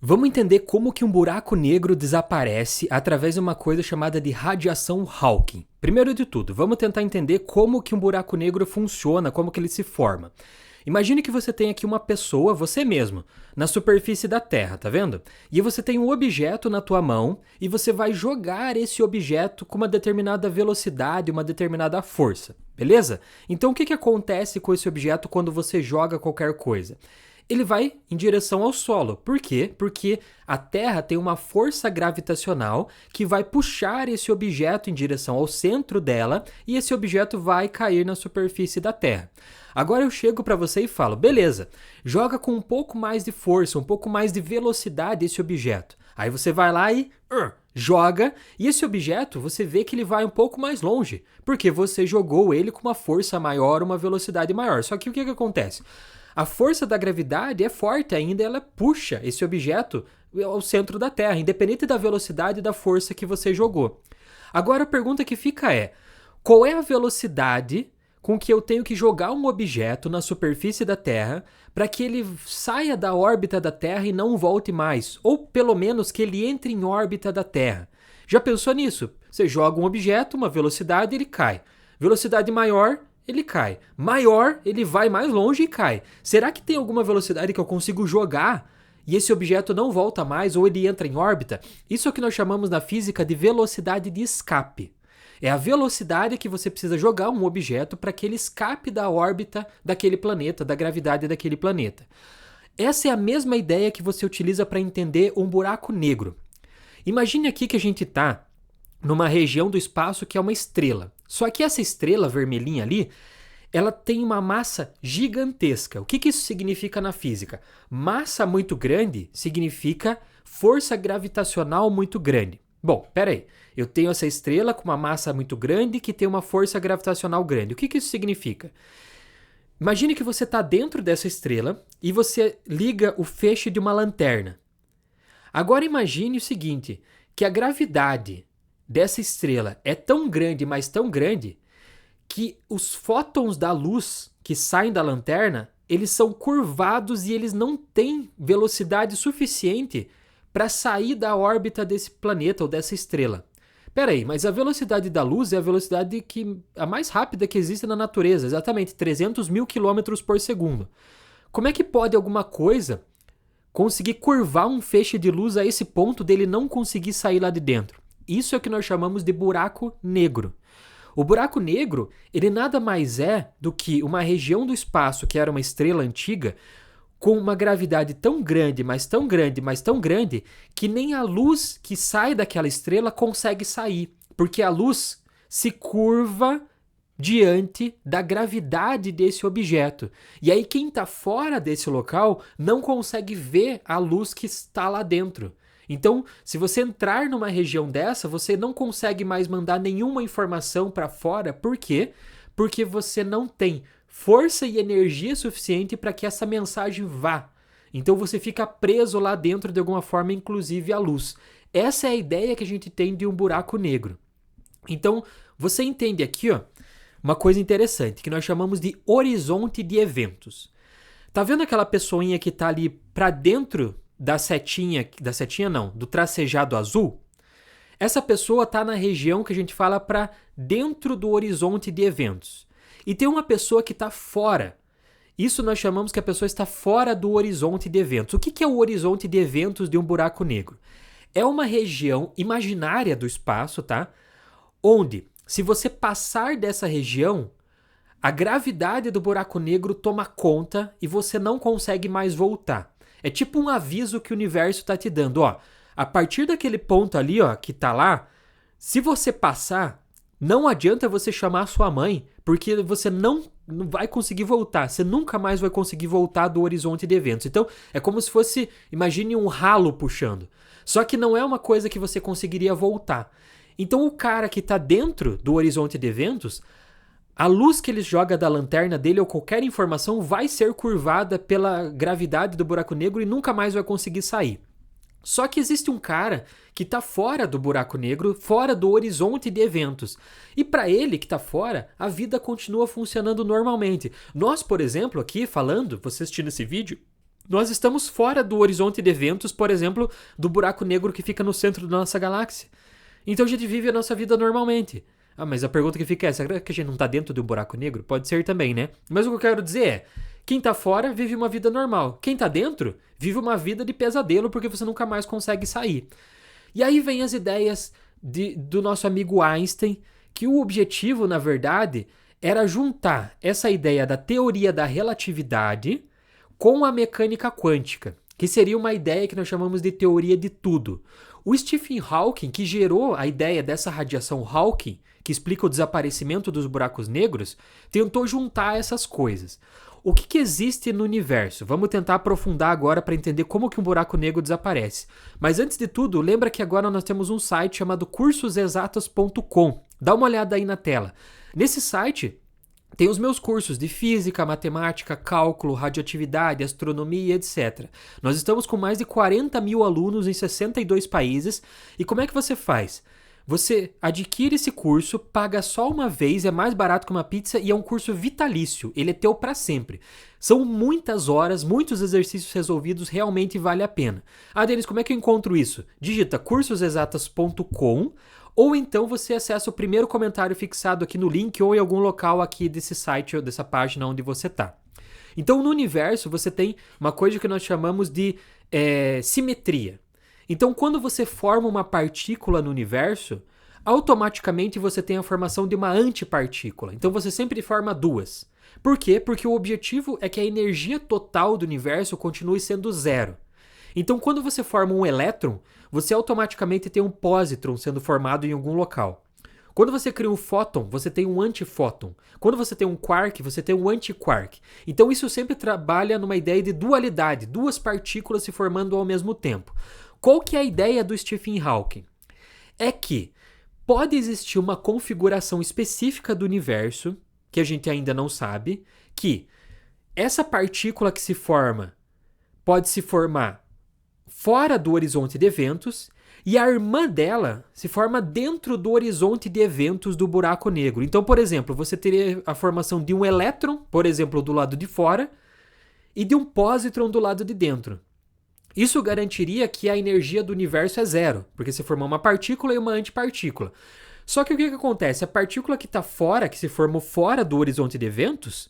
Vamos entender como que um buraco negro desaparece através de uma coisa chamada de radiação Hawking. Primeiro de tudo, vamos tentar entender como que um buraco negro funciona, como que ele se forma. Imagine que você tem aqui uma pessoa, você mesmo, na superfície da Terra, tá vendo? E você tem um objeto na tua mão e você vai jogar esse objeto com uma determinada velocidade, uma determinada força, beleza? Então o que acontece com esse objeto quando você joga qualquer coisa? Ele vai em direção ao solo. Por quê? Porque a Terra tem uma força gravitacional que vai puxar esse objeto em direção ao centro dela e esse objeto vai cair na superfície da Terra. Agora eu chego para você e falo, beleza, joga com um pouco mais de força, um pouco mais de velocidade esse objeto. Aí você vai lá e joga, e esse objeto você vê que ele vai um pouco mais longe, porque você jogou ele com uma força maior, uma velocidade maior. Só que o que acontece? A força da gravidade é forte ainda, ela puxa esse objeto ao centro da Terra, independente da velocidade e da força que você jogou. Agora a pergunta que fica é, qual é a velocidade com que eu tenho que jogar um objeto na superfície da Terra para que ele saia da órbita da Terra e não volte mais, ou pelo menos que ele entre em órbita da Terra? Já pensou nisso? Você joga um objeto, uma velocidade, ele cai. Velocidade maior, ele cai. Maior, ele vai mais longe e cai. Será que tem alguma velocidade que eu consigo jogar e esse objeto não volta mais ou ele entra em órbita? Isso é o que nós chamamos na física de velocidade de escape. É a velocidade que você precisa jogar um objeto para que ele escape da órbita daquele planeta, da gravidade daquele planeta. Essa é a mesma ideia que você utiliza para entender um buraco negro. Imagine aqui que a gente está numa região do espaço que é uma estrela. Só que essa estrela vermelhinha ali, ela tem uma massa gigantesca. O que isso significa na física? Massa muito grande significa força gravitacional muito grande. Bom, peraí. Eu tenho essa estrela com uma massa muito grande que tem uma força gravitacional grande. O que isso significa? Imagine que você está dentro dessa estrela e você liga o feixe de uma lanterna. Agora imagine o seguinte, que a gravidade dessa estrela é tão grande, mas tão grande, que os fótons da luz que saem da lanterna, eles são curvados e eles não têm velocidade suficiente para sair da órbita desse planeta ou dessa estrela. Peraí, mas a velocidade da luz é a velocidade a mais rápida que existe na natureza, exatamente 300 mil quilômetros por segundo. Como é que pode alguma coisa conseguir curvar um feixe de luz a esse ponto dele não conseguir sair lá de dentro? Isso é o que nós chamamos de buraco negro. O buraco negro, ele nada mais é do que uma região do espaço que era uma estrela antiga com uma gravidade tão grande, mas tão grande, mas tão grande, que nem a luz que sai daquela estrela consegue sair, porque a luz se curva diante da gravidade desse objeto. E aí quem está fora desse local não consegue ver a luz que está lá dentro. Então, se você entrar numa região dessa, você não consegue mais mandar nenhuma informação para fora. Por quê? Porque você não tem força e energia suficiente para que essa mensagem vá. Então você fica preso lá dentro de alguma forma, inclusive a luz. Essa é a ideia que a gente tem de um buraco negro. Então, você entende aqui, ó, uma coisa interessante, que nós chamamos de horizonte de eventos. Tá vendo aquela pessoinha que tá ali para dentro do tracejado azul? Essa pessoa tá na região que a gente fala para dentro do horizonte de eventos. E tem uma pessoa que está fora. Isso nós chamamos que a pessoa está fora do horizonte de eventos. O que é o horizonte de eventos de um buraco negro? É uma região imaginária do espaço, tá? Onde, se você passar dessa região, a gravidade do buraco negro toma conta e você não consegue mais voltar. É tipo um aviso que o universo está te dando. Ó, a partir daquele ponto ali, ó, que está lá, se você passar, não adianta você chamar sua mãe, porque você não vai conseguir voltar. Você nunca mais vai conseguir voltar do horizonte de eventos. Então, é como se fosse, imagine um ralo puxando. Só que não é uma coisa que você conseguiria voltar. Então, o cara que está dentro do horizonte de eventos, a luz que ele joga da lanterna dele ou qualquer informação vai ser curvada pela gravidade do buraco negro e nunca mais vai conseguir sair. Só que existe um cara que está fora do buraco negro, fora do horizonte de eventos. E para ele que está fora, a vida continua funcionando normalmente. Nós, por exemplo, aqui falando, você assistindo esse vídeo, Nós estamos fora do horizonte de eventos, por exemplo, do buraco negro que fica no centro da nossa galáxia. Então a gente vive a nossa vida normalmente. Ah, mas a pergunta que fica é, será que a gente não tá dentro de um buraco negro? Pode ser também, né? Mas o que eu quero dizer é, quem tá fora vive uma vida normal. Quem tá dentro vive uma vida de pesadelo porque você nunca mais consegue sair. E aí vem as ideias do nosso amigo Einstein, que o objetivo, na verdade, era juntar essa ideia da teoria da relatividade com a mecânica quântica, que seria uma ideia que nós chamamos de teoria de tudo. O Stephen Hawking, que gerou a ideia dessa radiação Hawking, que explica o desaparecimento dos buracos negros, tentou juntar essas coisas. O que existe no universo? Vamos tentar aprofundar agora para entender como que um buraco negro desaparece. Mas antes de tudo, lembra que agora nós temos um site chamado cursosexatos.com. Dá uma olhada aí na tela. Nesse site tem os meus cursos de física, matemática, cálculo, radioatividade, astronomia, etc. Nós estamos com mais de 40 mil alunos em 62 países. E como é que você faz? Você adquire esse curso, paga só uma vez, é mais barato que uma pizza e é um curso vitalício. Ele é teu para sempre. São muitas horas, muitos exercícios resolvidos, realmente vale a pena. Ah, Denis, como é que eu encontro isso? Digita cursosexatas.com ou então você acessa o primeiro comentário fixado aqui no link ou em algum local aqui desse site ou dessa página onde você está. Então, no universo, você tem uma coisa que nós chamamos de simetria. Então, quando você forma uma partícula no universo, automaticamente você tem a formação de uma antipartícula. Então, você sempre forma duas. Por quê? Porque o objetivo é que a energia total do universo continue sendo zero. Então, quando você forma um elétron, você automaticamente tem um pósitron sendo formado em algum local. Quando você cria um fóton, você tem um antifóton. Quando você tem um quark, você tem um antiquark. Então, isso sempre trabalha numa ideia de dualidade, duas partículas se formando ao mesmo tempo. Qual que é a ideia do Stephen Hawking? É que pode existir uma configuração específica do universo, que a gente ainda não sabe, que essa partícula que se forma pode se formar fora do horizonte de eventos e a irmã dela se forma dentro do horizonte de eventos do buraco negro. Então, por exemplo, você teria a formação de um elétron, por exemplo, do lado de fora, e de um pósitron do lado de dentro. Isso garantiria que a energia do universo é zero, porque se formou uma partícula e uma antipartícula. Só que o que acontece? A partícula que está fora, que se formou fora do horizonte de eventos,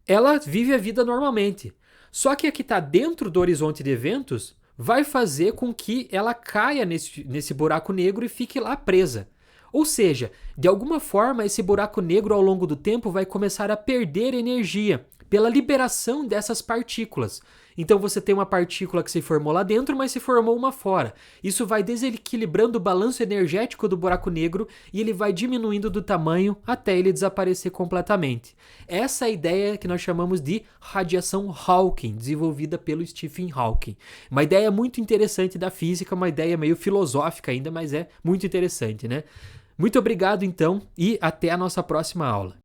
ela vive a vida normalmente. Só que a que está dentro do horizonte de eventos vai fazer com que ela caia nesse buraco negro e fique lá presa. Ou seja, de alguma forma, esse buraco negro ao longo do tempo vai começar a perder energia pela liberação dessas partículas. Então você tem uma partícula que se formou lá dentro, mas se formou uma fora. Isso vai desequilibrando o balanço energético do buraco negro e ele vai diminuindo do tamanho até ele desaparecer completamente. Essa é a ideia que nós chamamos de radiação Hawking, desenvolvida pelo Stephen Hawking. Uma ideia muito interessante da física, uma ideia meio filosófica ainda, mas é muito interessante, né? Muito obrigado então e até a nossa próxima aula.